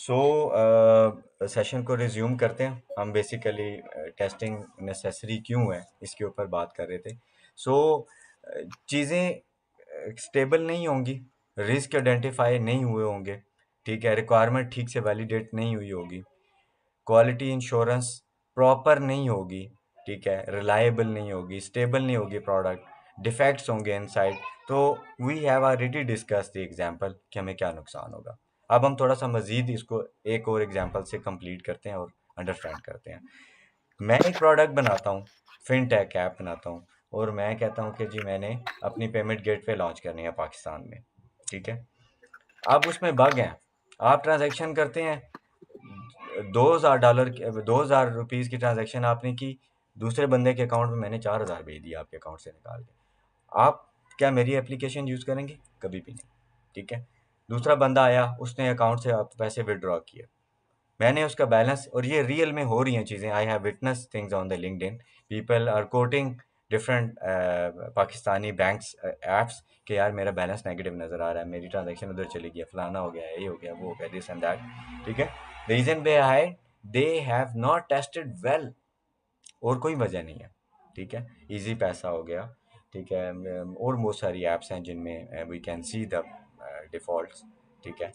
सो session को resume करते हैं। हम बेसिकली टेस्टिंग नेसेसरी क्यों है इसके ऊपर बात कर रहे थे। सो चीज़ें स्टेबल नहीं होंगी, रिस्क आइडेंटिफाई नहीं हुए होंगे, ठीक है, रिक्वायरमेंट ठीक से वैलिडेट नहीं हुई होगी, क्वालिटी इंश्योरेंस प्रॉपर नहीं होगी, ठीक है, रिलायबल नहीं होगी, स्टेबल नहीं होगी प्रोडक्ट, डिफेक्ट्स होंगे इनसाइड। तो we have already discuss the example कि हमें क्या नुकसान होगा। अब हम थोड़ा सा मजीद इसको एक और एग्जांपल से कंप्लीट करते हैं और अंडरस्टैंड करते हैं। मैं एक प्रोडक्ट बनाता हूँ, फिनटेक ऐप बनाता हूँ, और मैं कहता हूँ कि जी मैंने अपनी पेमेंट गेटवे लॉन्च करनी है पाकिस्तान में, ठीक है। अब उसमें बग हैं, आप ट्रांजैक्शन करते हैं, $2000 ₹2000 की ट्रांजैक्शन आपने की, दूसरे बंदे के अकाउंट में मैंने 4000 भेज दिया आपके अकाउंट से निकाल के। आप क्या मेरी एप्लीकेशन यूज़ करेंगे? कभी भी नहीं, ठीक है। दूसरा बंदा आया, उसने अकाउंट से आप पैसे विड्रॉ किए, मैंने उसका बैलेंस, और ये रियल में हो रही हैं चीज़ें, I have witness things on the LinkedIn, people are quoting different Pakistani banks apps कि यार मेरा बैलेंस नेगेटिव नज़र आ रहा है, मेरी ट्रांजैक्शन उधर चली गई, फलाना हो गया, ये हो गया, वो हो गया, दिस एंड दैट, ठीक है। Reason behind they have not tested well, और कोई वजह नहीं है, ठीक है। इजी पैसा हो गया, ठीक है, और बहुत सारी ऐप्स हैं जिनमें we can see the defaults, ठीक है,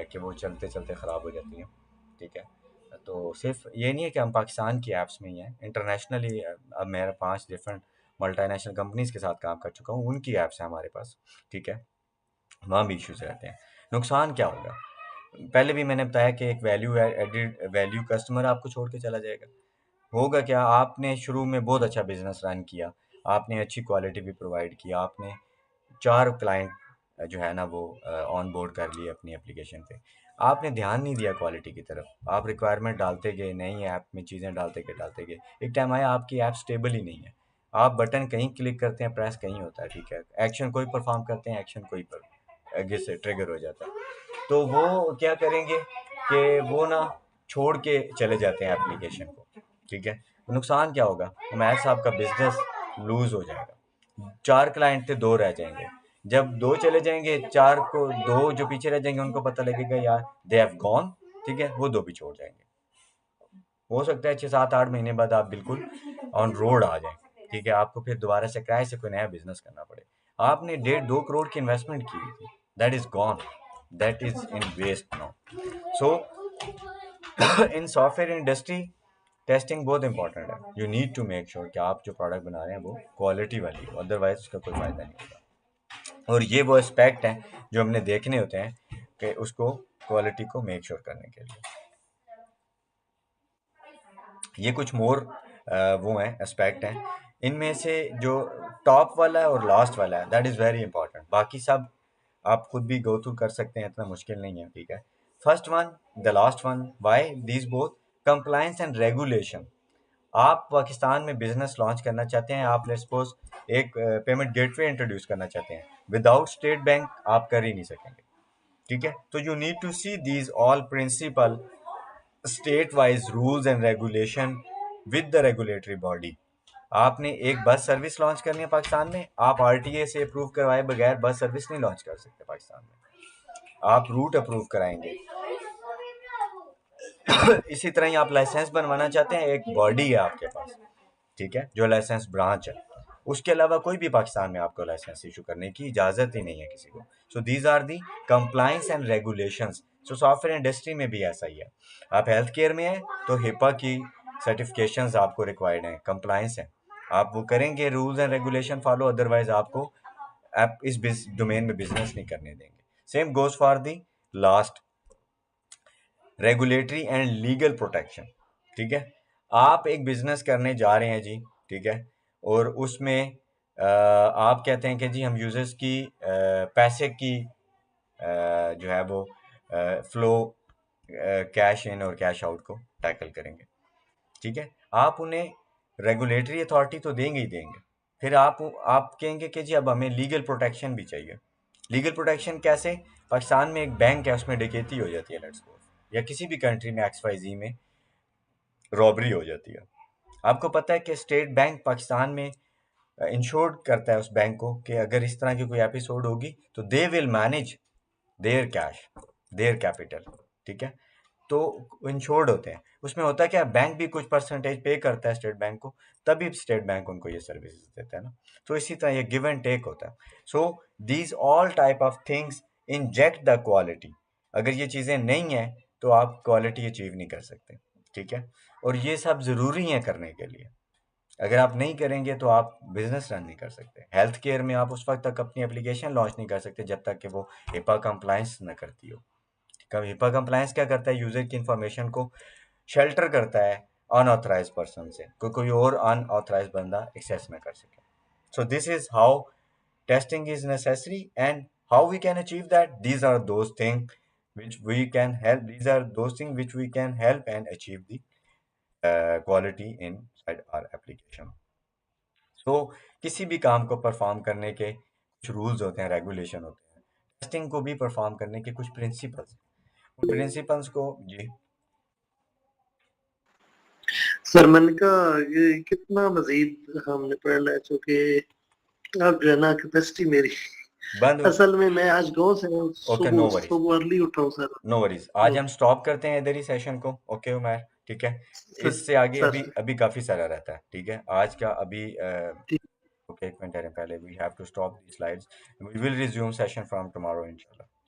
कि वो चलते चलते ख़राब हो जाती हैं, ठीक है। तो सिर्फ ये नहीं है कि हम पाकिस्तान की ऐप्स में ही हैं, इंटरनेशनली अब मैं 5 डिफरेंट मल्टीनेशनल कंपनीज के साथ काम कर चुका हूँ, उनकी ऐप्स हैं हमारे पास, ठीक है। वहाँ भी इश्यूज रहते हैं। नुकसान क्या होगा? पहले भी मैंने बताया कि एक वैल्यू एडिड वैल्यू कस्टमर आपको छोड़ के चला जाएगा। होगा क्या, आपने शुरू में बहुत अच्छा बिजनेस रन किया, आपने अच्छी क्वालिटी भी प्रोवाइड किया, आपने 4 क्लाइंट जो है ना वो ऑन बोर्ड कर लिए अपनी एप्लीकेशन पे, आपने ध्यान नहीं दिया क्वालिटी की तरफ, आप रिक्वायरमेंट डालते गए, नई ऐप में चीज़ें डालते गए, एक टाइम आया आपकी ऐप स्टेबल ही नहीं है, आप बटन कहीं क्लिक करते हैं, प्रेस कहीं होता है, ठीक है, एक्शन कोई परफॉर्म करते हैं, एक्शन कोई पर आगे से ट्रिगर हो जाता है, तो वो क्या करेंगे कि वो ना छोड़ के चले जाते हैं एप्लीकेशन को, ठीक है। नुकसान क्या होगा, उमैर साहब का बिजनेस लूज हो जाएगा, 4 क्लाइंट थे, 2 रह जाएंगे, जब 2 चले जाएंगे, 4 को 2 जो पीछे रह जाएंगे उनको पता लगेगा यार दे हैव गॉन, ठीक है, वो 2 भी छोड़ जाएंगे। हो सकता है 6 7 8 महीने बाद आप बिल्कुल ऑन रोड आ जाएं, ठीक है, आपको फिर दोबारा से किराए से कोई नया बिजनेस करना पड़े। आपने 1.5 2 करोड़ की इन्वेस्टमेंट की हुई थी, that is gone, that is in waste now. So in software industry testing बहुत इंपॉर्टेंट है, you need to make sure कि आप जो प्रोडक्ट बना रहे हैं वो क्वालिटी वाली हो, अदरवाइज उसका कोई फायदा नहीं होगा। और ये वो एस्पेक्ट हैं जो हमने देखने होते हैं कि उसको क्वालिटी को मेक श्योर करने के लिए। ये कुछ मोर वो हैं एस्पेक्ट हैं, इनमें से जो टॉप वाला है और लास्ट वाला है दैट इज़ वेरी इंपॉर्टेंट, बाकी सब आप खुद भी गो थ्रू कर सकते हैं, इतना मुश्किल नहीं है, ठीक है। First one, the last one, why these both, compliance and regulation. आप पाकिस्तान में बिजनेस लॉन्च करना चाहते हैं, आप लेट्स सपोज एक पेमेंट गेटवे इंट्रोड्यूस करना चाहते हैं, विदाउट स्टेट बैंक आप कर ही नहीं सकेंगे, ठीक है। तो you need to see these all principle, state wise rules and regulation with the regulatory body. आपने एक बस सर्विस लॉन्च करनी है पाकिस्तान में, आप आरटीए से अप्रूव करवाए बगैर बस सर्विस नहीं लॉन्च कर सकते पाकिस्तान में, आप रूट अप्रूव कराएंगे। इसी तरह ही आप लाइसेंस बनवाना चाहते हैं, एक बॉडी है आपके पास, ठीक है, जो लाइसेंस ब्रांच है, उसके अलावा कोई भी पाकिस्तान में आपको लाइसेंस इशू करने की इजाज़त ही नहीं है किसी को। So these are the compliance and regulations. So software industry में भी ऐसा ही है, आप हेल्थ केयर में हैं तो हिपा की सर्टिफिकेशंस आपको रिक्वायर्ड हैं, कंप्लाइंस हैं, आप वो करेंगे, rules and regulation follow, otherwise आपको आप इस डोमेन में बिजनेस नहीं करने देंगे। Same goes for the last, regulatory and legal protection, ठीक है। आप एक बिजनेस करने जा रहे हैं जी, ठीक है, और उसमें आप कहते हैं कि जी हम यूजर्स की पैसे की जो है वो फ्लो, कैश इन और कैश आउट को टैकल करेंगे, ठीक है। आप उन्हें रेगुलेटरी अथॉरिटी तो देंगे ही देंगे, फिर आप कहेंगे कि जी अब हमें लीगल प्रोटेक्शन भी चाहिए। लीगल प्रोटेक्शन कैसे? पाकिस्तान में एक बैंक है, उसमें डकैती हो जाती है लेट्स सपोज, या किसी भी कंट्री में एक्स वाई जी में रॉबरी हो जाती है, आपको पता है कि स्टेट बैंक पाकिस्तान में इंश्योर्ड करता है उस बैंक को कि अगर इस तरह की कोई एपिसोड होगी तो they will manage there cash, their capital, ठीक है। तो इंश्योर्ड होते हैं। उसमें होता है क्या, बैंक भी कुछ परसेंटेज पे करता है स्टेट बैंक को, तभी स्टेट बैंक उनको ये सर्विसेज देता है ना। तो इसी तरह ये गिव एंड टेक होता है। So these all type of things inject the quality. अगर ये चीज़ें नहीं है तो आप क्वालिटी अचीव नहीं कर सकते, ठीक है। और ये सब ज़रूरी है करने के लिए। अगर आप नहीं करेंगे तो आप बिजनेस रन नहीं कर सकते। हेल्थ केयर में आप उस वक्त तक अपनी एप्लीकेशन लॉन्च नहीं कर सकते जब तक कि वो हिपा कंप्लायंस न करती हो। कब हिपा कंप्लायंस क्या करता है, यूजर की इंफॉर्मेशन को शेल्टर करता है अनऑथराइज पर्सन से, कोई और अनऑथराइज बंदा एक्सेस ना कर सके। So this is how testing is necessary and how we can achieve that. These are those things which we can help. These are those things which we can help and achieve the quality inside our application. सो किसी भी काम को perform करने के कुछ rules होते हैं, regulation होते हैं। टेस्टिंग को भी परफॉर्म करने के कुछ प्रिंसिपल्स, उन प्रिंसिपल्स को जी। सर मैंने कहा ये कितना मजीद हमने पढ़ना है, चूंकि अब जो है ना कैपेसिटी मेरी बंद हो। असल में मैं आज गाँव से हूँ, ओके, सुबह नो वरीज, सुबह अर्ली उठा हूँ सर। No worries. आज हम स्टॉप करते हैं इधर ही सेशन को। ओके उमर, ठीक है। सर इससे आगे सर अभी अभी काफी सारा रहता है, ठीक है। आज का अभी ठीक ओके, एक मिनट ठहरें, पहले we have to stop the slides. We will resume session from tomorrow इंशाल्लाह।